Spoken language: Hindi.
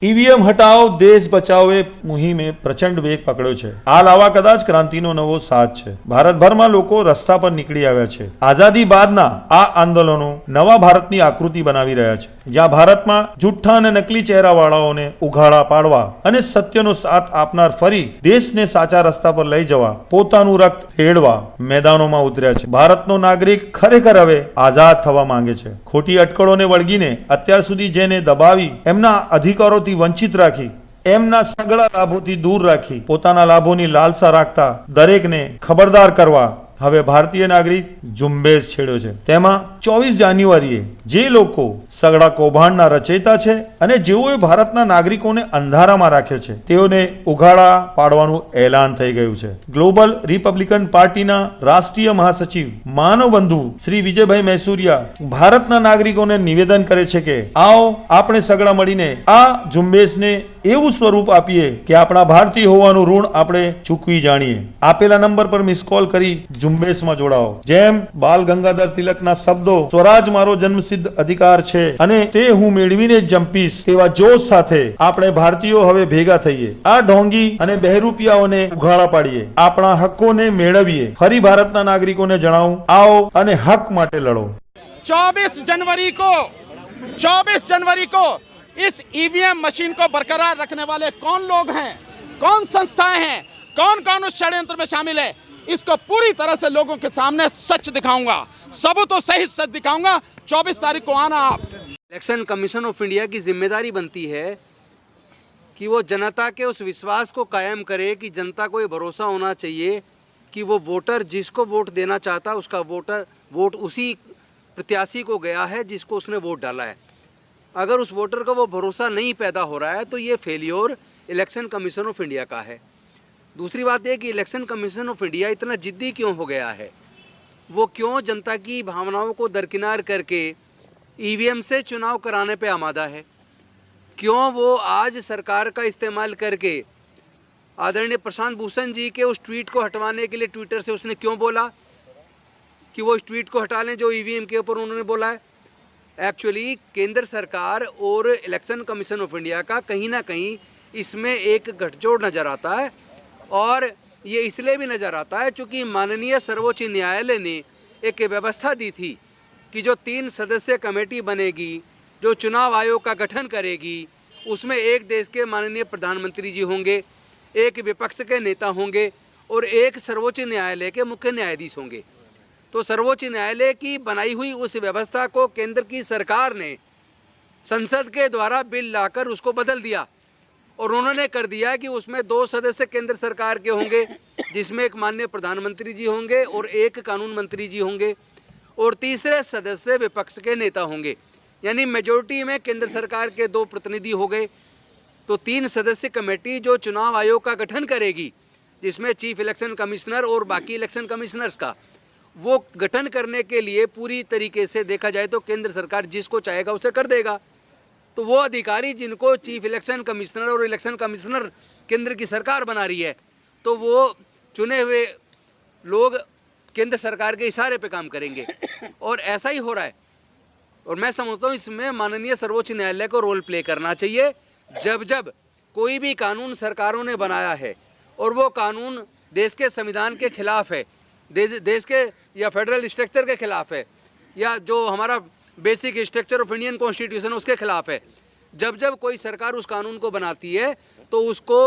ઈવીએમ હટાવો દેશ બચાવો એ મુહિમે પ્રચંડ વેગ પકડ્યો છે। આ લાવા કદાચ ક્રાંતિનો નવો સાથ છે। ભારતભરમાં લોકો રસ્તા પર નીકળી આવ્યા છે। આઝાદી બાદના આ આંદોલનો નવા ભારતની આકૃતિ બનાવી રહ્યા છે, જ્યાં ભારતમાં જુઠ્ઠા અને નકલી ચહેરાવાળાઓને ઉઘાડા પાડવા અને સત્યનો સાથ આપનાર ફરી દેશને સાચા રસ્તા પર લઈ જવા પોતાનું રક્ત રેડવા મેદાનોમાં ઉતર્યા છે। ભારતનો નાગરિક ખરેખર હવે આઝાદ થવા માંગે છે। ખોટી અટકળોને વળગીને અત્યાર સુધી જેને દબાવી એમના અધિકારોથી વંચિત રાખી, એમના સગળા લાભોથી દૂર રાખી, પોતાના લાભોની લાલસા રાખતા દરેકને ખબરદાર કરવા હવે ભારતીય નાગરિક ઝુંબેશ છેડ્યો છે। તેમાં 24 જાન્યુઆરીએ જે લોકો સગળા કૌભાંડના રચયિતા છે અને જેઓએ ભારતના નાગરિકોને અંધારામાં રાખ્યો છે તેઓને ઉઘાડા પાડવાનું એલાન થઈ ગયું છે। ગ્લોબલ રિપબ્લિકન પાર્ટીના રાષ્ટ્રીય મહાસચિવ માનવ બંધુ શ્રી વિજયભાઈ મહેસુરિયા ભારતના નાગરિકોને નિવેદન કરે છે કે આવો આપણે સગળા મળીને આ ઝુંબેશને એવું સ્વરૂપ આપીએ કે આપણા ભારતીય હોવાનું ઋણ આપણે ચૂકવી જાણીએ। આપેલા નંબર પર મિસ કોલ કરી ઝુંબેશમાં જોડાઓ। જેમ બાલ ગંગાધર તિલકના શબ્દો સ્વરાજ મારો જન્મસિદ્ધ અધિકાર છે અને તે હું મેળવીને જ જંપીશ તેવા જોશ સાથે આપણે ભારતીયો હવે ભેગા થઈએ, આ ઢોંગી અને બહેરૂપિયાઓને ઉઘાડા પાડીએ, આપણા હકોને મેળવીએ। ફરી ભારતના નાગરિકોને જણાવું, આવો અને હક માટે લડો। 24 जनवरी को इस ईवीएम मशीन को बरकरार रखने वाले कौन लोग हैं, कौन संस्थाएं हैं, कौन कौन उस षड्यंत्र में शामिल है, इसको पूरी तरह से लोगों के सामने सच दिखाऊंगा, सबूतों सहित सच दिखाऊंगा। 24 तारीख को आना आप। इलेक्शन कमीशन ऑफ इंडिया की जिम्मेदारी बनती है कि वो जनता के उस विश्वास को कायम करे कि जनता को ये भरोसा होना चाहिए कि वो वोटर जिसको वोट देना चाहता उसका वोट उसी प्रत्याशी को गया है जिसको उसने वोट डाला है। अगर उस वोटर का वो भरोसा नहीं पैदा हो रहा है तो ये failure election commission of India का है। दूसरी बात यह कि इलेक्शन कमीशन ऑफ इंडिया इतना जिद्दी क्यों हो गया है, वो क्यों जनता की भावनाओं को दरकिनार करके ईवीएम से चुनाव कराने पे आमादा है, क्यों वो आज सरकार का इस्तेमाल करके आदरणीय प्रशांत भूषण जी के उस ट्वीट को हटवाने के लिए ट्विटर से उसने क्यों बोला कि वो इस ट्वीट को हटा लें जो ईवीएम के ऊपर उन्होंने बोला है। एक्चुअली केंद्र सरकार और इलेक्शन कमीशन ऑफ इंडिया का कहीं ना कहीं इसमें एक गठजोड़ नज़र आता है, और ये इसलिए भी नज़र आता है क्योंकि माननीय सर्वोच्च न्यायालय ने एक व्यवस्था दी थी कि जो 3 सदस्य कमेटी बनेगी जो चुनाव आयोग का गठन करेगी, उसमें एक देश के माननीय प्रधानमंत्री जी होंगे, एक विपक्ष के नेता होंगे और एक सर्वोच्च न्यायालय के मुख्य न्यायाधीश होंगे। तो सर्वोच्च न्यायालय की बनाई हुई उस व्यवस्था को केंद्र की सरकार ने संसद के द्वारा बिल लाकर उसको बदल दिया और उन्होंने कर दिया कि उसमें 2 सदस्य केंद्र सरकार के होंगे जिसमें एक माननीय प्रधानमंत्री जी होंगे और एक कानून मंत्री जी होंगे और तीसरे सदस्य विपक्ष के नेता होंगे, यानी मेजोरिटी में केंद्र सरकार के 2 प्रतिनिधि हो गए। तो 3 सदस्य कमेटी जो चुनाव आयोग का गठन करेगी जिसमें चीफ इलेक्शन कमिश्नर और बाकी इलेक्शन कमिश्नर्स का वो गठन करने के लिए पूरी तरीके से देखा जाए तो केंद्र सरकार जिसको चाहेगा उसे कर देगा। तो वो अधिकारी जिनको चीफ इलेक्शन कमिश्नर और इलेक्शन कमिश्नर केंद्र की सरकार बना रही है, तो वो चुने हुए लोग केंद्र सरकार के इशारे पे काम करेंगे और ऐसा ही हो रहा है। और मैं समझता हूँ इसमें माननीय सर्वोच्च न्यायालय को रोल प्ले करना चाहिए। जब जब कोई भी कानून सरकारों ने बनाया है और वो कानून देश के संविधान के खिलाफ है, देश के या फेडरल स्ट्रक्चर के खिलाफ है, या जो हमारा basic structure of Indian constitution उसके खिलाफ है, जब जब कोई सरकार उस कानून को बनाती है तो उसको